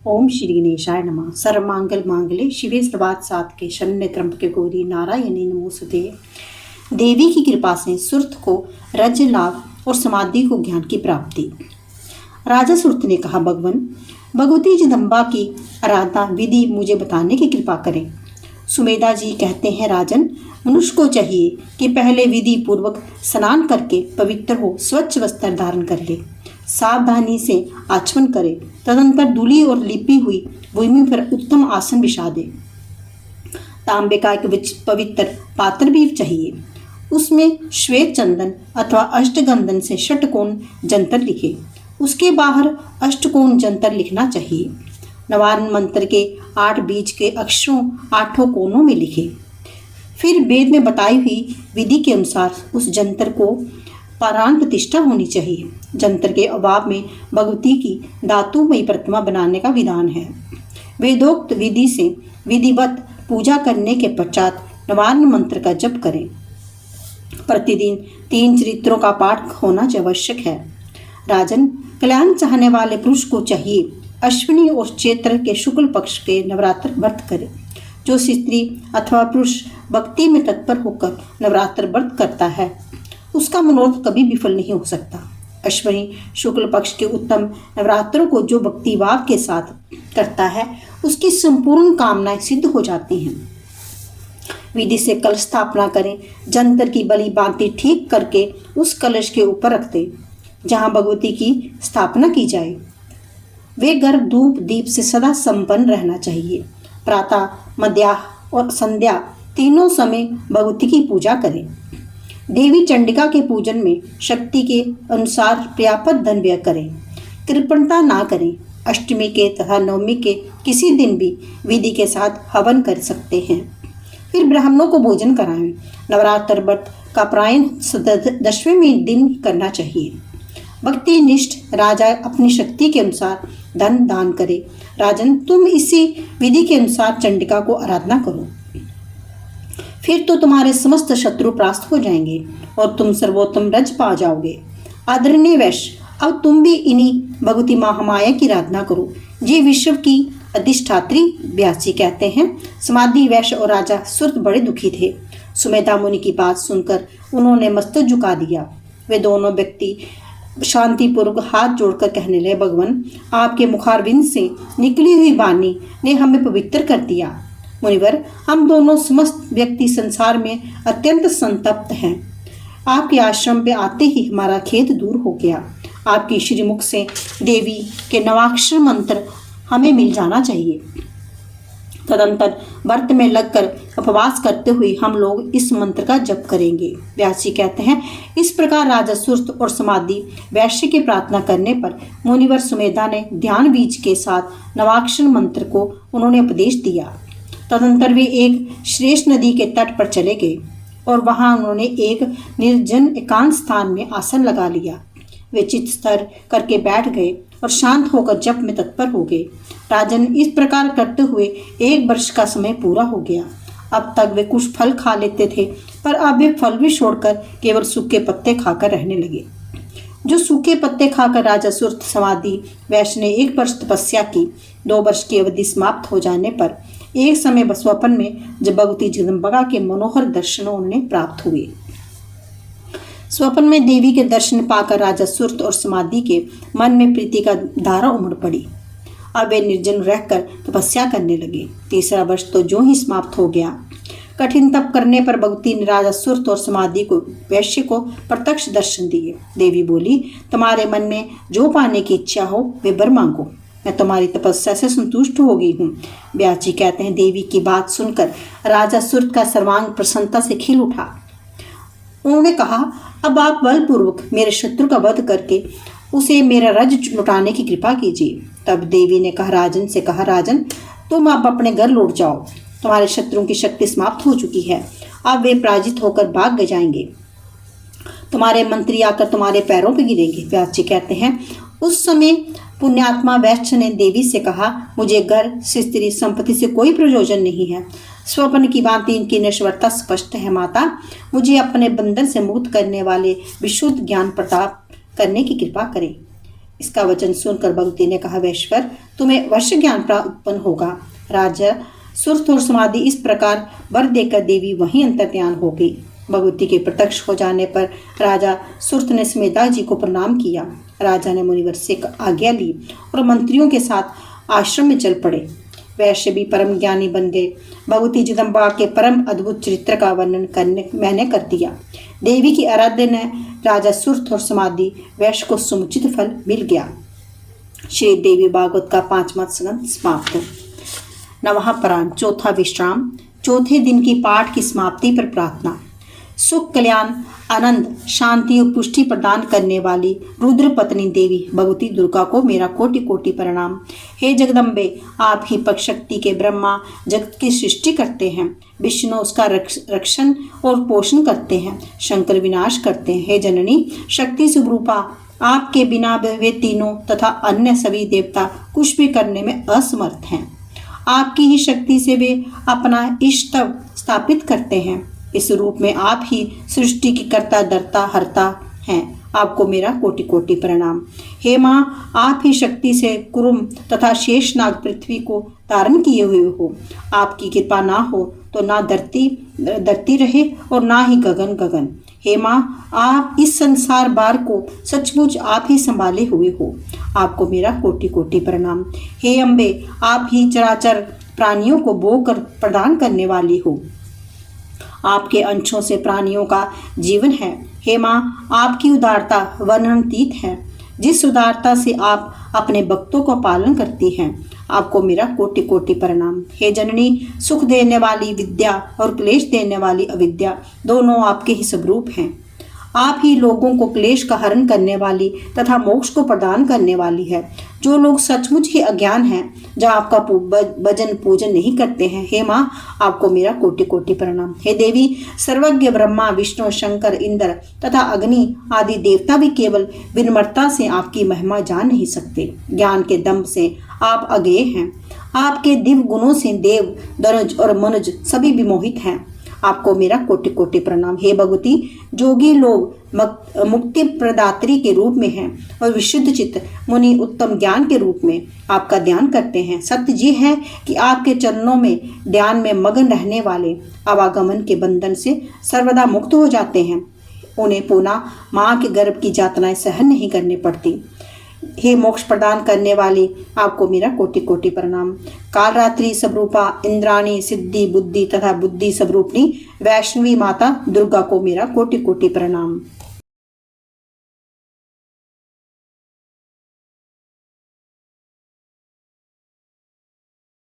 ओम श्री गणेशाय नमः। सर्वमंगल मांगल्ये शिवे सर्वार्थ साधके शरण्ये त्र्यंबके गौरी नारायणी नमोस्तुते। देवी की कृपा से सुरथ को राज्य लाभ और समाधि को ज्ञान की प्राप्ति। राजा सुरथ ने कहा, भगवती जगदम्बा की आराधना विधि मुझे बताने की कृपा करें। सुमेधा जी कहते हैं, राजन, मनुष्य को चाहिए कि पहले विधि पूर्वक स्नान करके पवित्र हो स्वच्छ वस्त्र धारण कर ले, सावधानी से आचमन करे, तदंतर धूली और लिपी हुई भूमि पर उत्तम आसन बिछा दे। तांबे का एक पवित्र पात्र भी चाहिए, उसमें श्वेत चंदन अथवा अष्टगंधन से षटकोण जंतर लिखे। उसके बाहर अष्टकोण जंतर लिखना चाहिए। नवारण मंत्र के 8 बीज के अक्षरों 8 कोनों में लिखे। फिर वेद में बताई हुई विधि के अनुसार उस जंतर को प्राण प्रतिष्ठा होनी चाहिए। जंतर के अभाव में भगवती की धातुमयी प्रतिमा बनाने का विधान है। वेदोक्त विधि से विधिवत पूजा करने के पश्चात नवारण मंत्र का जप करें। प्रतिदिन 3 चरित्रों का पाठ होना आवश्यक है। राजन, कल्याण चाहने वाले पुरुष को चाहिए अश्विनी और चैत्र के शुक्ल पक्ष के नवरात्र व्रत करे। जो स्त्री अथवा पुरुष भक्ति में तत्पर होकर नवरात्र व्रत करता है, उसका मनोरथ कभी विफल नहीं हो सकता। अश्विनी शुक्ल पक्ष के उत्तम नवरात्रों को जो भक्ति भाव के साथ करता है, उसकी संपूर्ण कामनाएं सिद्ध हो जाती हैं। विधि से कलश स्थापना करें। जंतर की बलि बांति ठीक करके उस कलश के ऊपर रख दें जहाँ भगवती की स्थापना की जाए। वे गर्भ धूप दीप से सदा संपन्न रहना चाहिए। प्रातः, मध्याह्न और संध्या तीनों समय भगवती की पूजा करें। देवी चंडिका के पूजन में शक्ति के अनुसार पर्याप्त धन व्यय करें। कृपणता ना करें। अष्टमी के तथा नवमी के किसी दिन भी विधि के साथ हवन कर सकते हैं। फिर ब्राह्मणों को भोजन कराएं। नवरात्र व्रत का प्रायण 10वें दिन करना चाहिए। भक्ति निष्ठ राजा अपनी शक्ति के अनुसार धन दान करे। राजन, तुम इसी विधि के अनुसार चंडिका को आराधना करो, फिर तो तुम्हारे समस्त शत्रु परास्त हो जाएंगे और तुम सर्वोत्तम रज पा जाओगे। आदरणीय वैश्य, अब तुम भी इन्हीं भगवती महामाया की आराधना करो। ये विश्व की अधिष्ठात्री व्यासी कहते हैं। समाधि वैश्य और राजा सुरथ बड़े दुखी थे। सुमेधा मुनि की बात सुनकर उन्होंने मस्तक झुका दिया। वे दोनों व्यक्ति शांतिपूर्वक हाथ जोड़कर कहने लगे, भगवान, आपके मुखारविंद से निकली हुई वाणी ने हमें पवित्र कर दिया। मुनिवर, हम दोनों समस्त व्यक्ति संसार में अत्यंत संतप्त हैं। आपके आश्रम पे आते ही हमारा खेद दूर हो गया। आपकी श्रीमुख से देवी के नवाक्षर मंत्र हमें मिल जाना चाहिए। तदंतर व्रत में लगकर उपवास करते हुए हम लोग इस मंत्र का जप करेंगे। व्यासी कहते हैं, इस प्रकार राजा सुरथ और समाधि वैश्य की प्रार्थना करने पर मुनिवर सुमेधा ने ध्यान बीज के साथ नवाक्षर मंत्र को उन्होंने उपदेश दिया। तदंतर वे एक श्रेष्ठ नदी के तट पर चले गए और वहां उन्होंने एक निर्जन एकांत स्थान में आसन लगा लिया। वे चित्त स्थिर करके बैठ गए और शांत होकर जप में तत्पर हो गए। राजन, इस प्रकार करते हुए 1 वर्ष का समय पूरा हो गया। अब तक वे कुछ फल खा लेते थे, पर अब वे फल भी छोड़कर केवल सूखे पत्ते खाकर रहने लगे। जो सूखे पत्ते खाकर राजा सुरथ समाधि वैश्य ने 1 वर्ष तपस्या की। 2 वर्ष की अवधि समाप्त हो जाने पर एक समय स्वप्न में जब भगवती जगदम्बा के मनोहर दर्शन उन्हें प्राप्त हुए। स्वप्न में देवी के दर्शन पाकर राजा सुरथ और समाधि के मन में प्रीति का धारा उमड़ पड़ी। अब वे निर्जन रहकर तपस्या करने लगे। 3रा वर्ष तो जो ही समाप्त हो गया। कठिन तप करने पर भगवती ने राजा सुरथ और समाधि को वैश्य को प्रत्यक्ष दर्शन दिए। देवी बोली, तुम्हारे मन में जो पाने की इच्छा हो वे वर मांगो, मैं तुम्हारी तपस्या से संतुष्ट हो गई हूँ। व्यासी कहते हैं, देवी की बात सुनकर राजा सुरथ का सर्वांग प्रसन्नता से खिल उठा। उन्होंने कहा, अब आप बलपूर्वक मेरे शत्रु का वध करके उसे मेरा रज लुटाने की कृपा कीजिए। तब देवी ने कहा, राजन, तुम अब अपने घर लौट जाओ। तुम्हारे शत्रुओं की शक्ति समाप्त हो चुकी है। अब वे पराजित होकर भाग जाएंगे। तुम्हारे मंत्री आकर तुम्हारे पैरों पर गिरेंगे। व्यासी कहते हैं, उस समय पुण्यात्मा वैश्य ने देवी से कहा, मुझे घर से स्त्री संपत्ति से कोई प्रयोजन नहीं है। स्वप्न की भांति इनकी नश्वरता स्पष्ट है। माता, मुझे अपने बंधन से मुक्त करने वाले विशुद्ध ज्ञान प्रदान करने की कृपा करें। इसका वचन सुनकर भगवती ने कहा, वैश्वर तुम्हें वश ज्ञान उत्पन्न होगा। राजा सुर्थ और समाधि इस प्रकार वर देकर देवी वहीं अंतर्ध्यान हो गई। भगवती के प्रत्यक्ष हो जाने पर राजा सुर्थ ने समेधा जी को प्रणाम किया। राजा ने मुनिवर से आज्ञा ली और मंत्रियों के साथ आश्रम में चल पड़े। वैश्य भी परम ज्ञानी बन गए। भगवती जगदम्बा के परम अद्भुत चरित्र का वर्णन करने मैंने कर दिया। देवी की आराध्य ने राजा सुर्थ और समाधि वैश्य को समुचित फल मिल गया। श्री देवी भागवत का 5वां स्कंद समाप्त। नवः परान, चौथा विश्राम। चौथे दिन की पाठ की समाप्ति पर प्रार्थना। सुख, कल्याण, आनंद, शांति और पुष्टि प्रदान करने वाली रुद्र पत्नी देवी भगवती दुर्गा को मेरा कोटि कोटि प्रणाम। हे जगदम्बे, आप ही पक्ष शक्ति के ब्रह्मा जगत की सृष्टि करते हैं। विष्णु उसका रक्षण और पोषण करते हैं। शंकर विनाश करते हैं। हे जननी शक्ति स्वरूपा, आपके बिना वे तीनों तथा अन्य सभी देवता कुछ भी करने में असमर्थ हैं। आपकी ही शक्ति से वे अपना इष्ट स्थापित करते हैं। इस रूप में आप ही सृष्टि की कर्ता दर्ता हरता हैं। आपको मेरा कोटि कोटि प्रणाम। हे माँ, आप ही शक्ति से कुरुम तथा शेषनाग पृथ्वी को धारण किए हुए हो। आपकी कृपा ना हो तो ना धरती रहे और ना ही गगन। हे माँ, आप इस संसार बार को सचमुच आप ही संभाले हुए हो। आपको मेरा कोटि कोटि प्रणाम। हे अम्बे, आप ही चराचर प्राणियों को बोकर प्रदान करने वाली हो। आपके अंशों से प्राणियों का जीवन है। हे माँ, आपकी उदारता वर्णनातीत है। जिस उदारता से आप अपने भक्तों का पालन करती हैं, आपको मेरा कोटि कोटि प्रणाम। हे जननी, सुख देने वाली विद्या और क्लेश देने वाली अविद्या दोनों आपके ही स्वरूप हैं। आप ही लोगों को क्लेश का हरण करने वाली तथा मोक्ष को प्रदान करने वाली है। जो लोग सचमुच ही अज्ञान हैं, जो आपका भजन पूजन नहीं करते हैं, हे माँ, आपको मेरा कोटि कोटि प्रणाम। हे देवी, सर्वज्ञ ब्रह्मा विष्णु शंकर इंद्र तथा अग्नि आदि देवता भी केवल विनम्रता से आपकी महिमा जान नहीं सकते। ज्ञान के दम से आप अज्ञेय हैं। आपके दिव्य गुणों से देव, दनुज और मनुज सभी विमोहित हैं। आपको मेरा कोटि कोटि प्रणाम। हे भगवती, जोगी लोग मुक्ति प्रदात्री के रूप में हैं और विशुद्ध चित्त मुनि उत्तम ज्ञान के रूप में आपका ध्यान करते हैं। सत्य जी है कि आपके चरणों में ध्यान में मगन रहने वाले आवागमन के बंधन से सर्वदा मुक्त हो जाते हैं। उन्हें पुनः माँ के गर्भ की यातनाएं सहन नहीं करनी पड़ती। हे मोक्ष प्रदान करने वाली, आपको मेरा कोटि कोटि प्रणाम। कालरात्रि स्वरूपा इंद्राणी सिद्धि बुद्धि तथा बुद्धि स्वरूपनी वैष्णवी माता दुर्गा को मेरा कोटि कोटि प्रणाम।